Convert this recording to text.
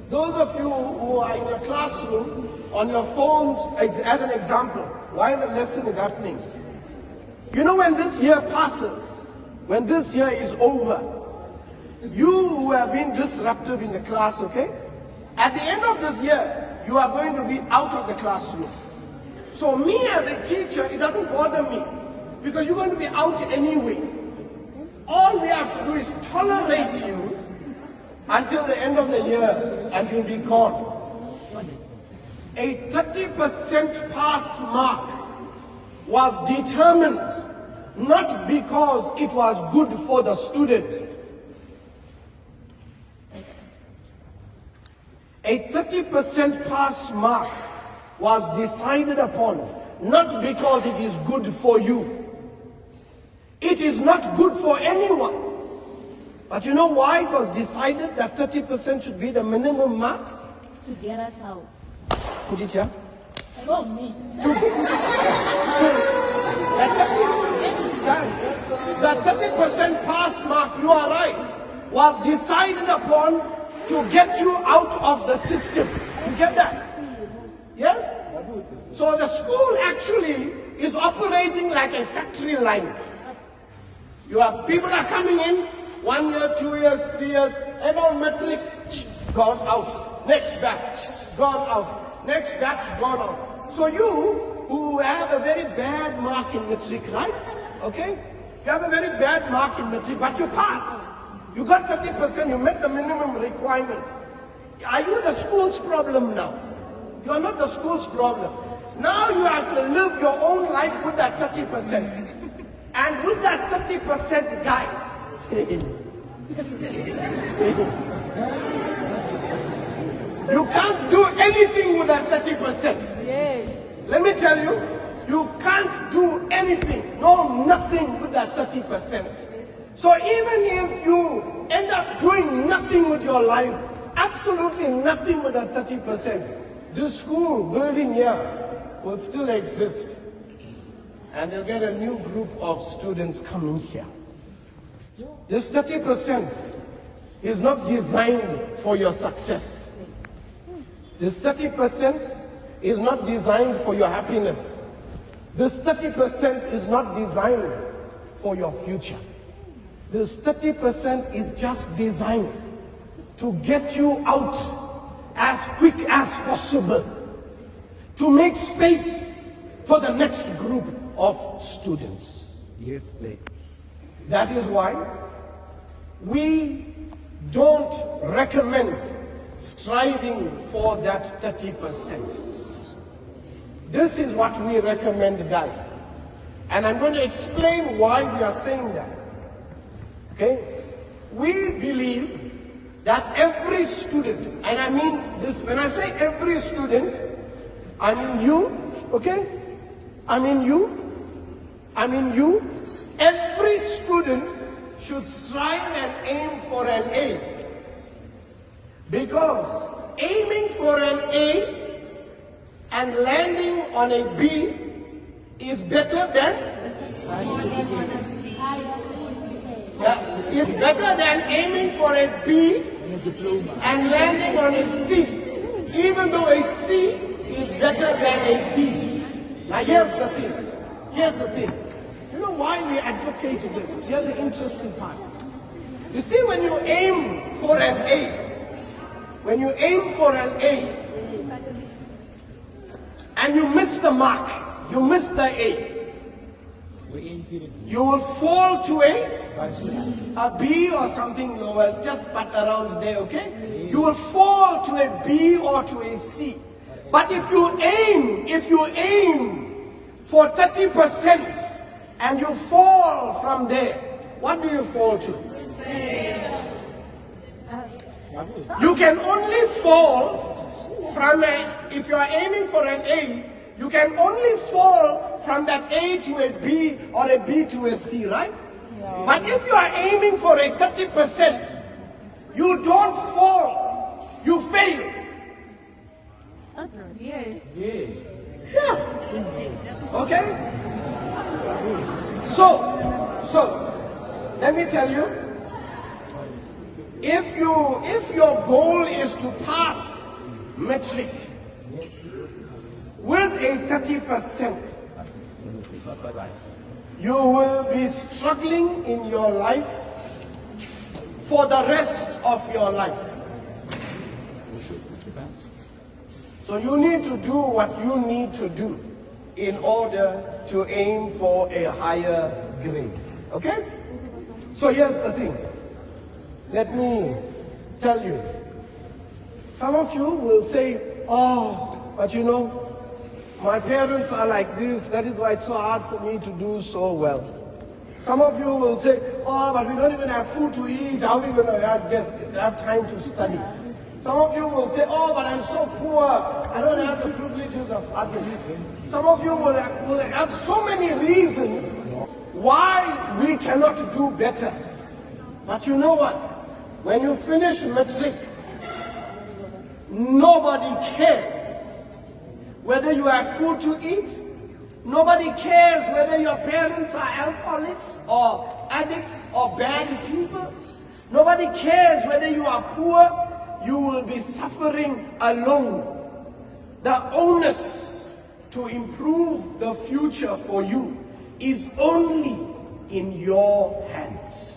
Those of you who are in your classroom, on your phones, as an example, while the lesson is happening, you know, when this year passes, when this year is over, you who have been disruptive in the class, okay? At the end of this year, you are going to be out of the classroom. So me as a teacher, it doesn't bother me, because you're going to be out anyway. All we have to do is tolerate you until the end of the year, and you'll be gone. A 30% pass mark was determined not because it was good for the student. A 30% pass mark was decided upon not because it is good for you. It is not good for anyone. But you know why it was decided that 30% should be the minimum mark? To get us out. Put it here. Oh, me. The 30% pass mark, you are right, was decided upon to get you out of the system. You get that? Yes? So the school actually is operating like a factory line. You have people are coming in, 1 year, 2 years, 3 years, above metric, gone out. Next batch, gone out. Next batch, gone out. So you, who have a very bad mark in metric, right? Okay? You have a very bad mark in metric, but you passed. You got 30%, you met the minimum requirement. Are you the school's problem now? You are not the school's problem. Now you have to live your own life with that 30%. And with that 30%, guys, you can't do anything with that 30%. Yes. Let me tell you, you can't do anything, no nothing with that 30%. So even if you end up doing nothing with your life, absolutely nothing with that 30%, this school building here will still exist. And they'll get a new group of students coming here. This 30% is not designed for your success. This 30% is not designed for your happiness. This 30% is not designed for your future. This 30% is just designed to get you out as quick as possible, to make space for the next group of students. Yes, please. That is why we don't recommend striving for that 30%. This is what we recommend, guys. And I'm going to explain why we are saying that. Okay? We believe that every student, and I mean this, when I say every student, I mean you, okay? I mean you. Every student should strive and aim for an A. Because aiming for an A and landing on a B is better than aiming for a B and landing on a C, even though a C is better than a D. Now here's the thing. You know why we advocate this? Here's the interesting part. You see, when you aim for an A, and you miss the mark, you miss the A, you will fall to a B or something lower, just but around there, okay? You will fall to a B or to a C. But if you aim for 30% and you fall from there, what do you fall to? You can only fall from if you are aiming for an A, you can only fall from that A to a B or a B to a C, right? Yeah. But if you are aiming for a 30%, you don't fall, you fail. Yes. Yeah. Okay? So, let me tell you, if your goal is to pass matric with a 30%, you will be struggling in your life for the rest of your life. So you need to do what you need to do in order to aim for a higher grade. Okay? So here's the thing. Let me tell you. Some of you will say, oh, but you know, my parents are like this, that is why it's so hard for me to do so well. Some of you will say, oh, but we don't even have food to eat, how are we going to have time to study? Some of you will say, oh, but I'm so poor, I don't have the privileges of others. Some of you will have so many reasons why we cannot do better. But you know what? When you finish matric, nobody cares whether you have food to eat. Nobody cares whether your parents are alcoholics or addicts or bad people. Nobody cares whether you are poor. You will be suffering alone. The onus to improve the future for you is only in your hands.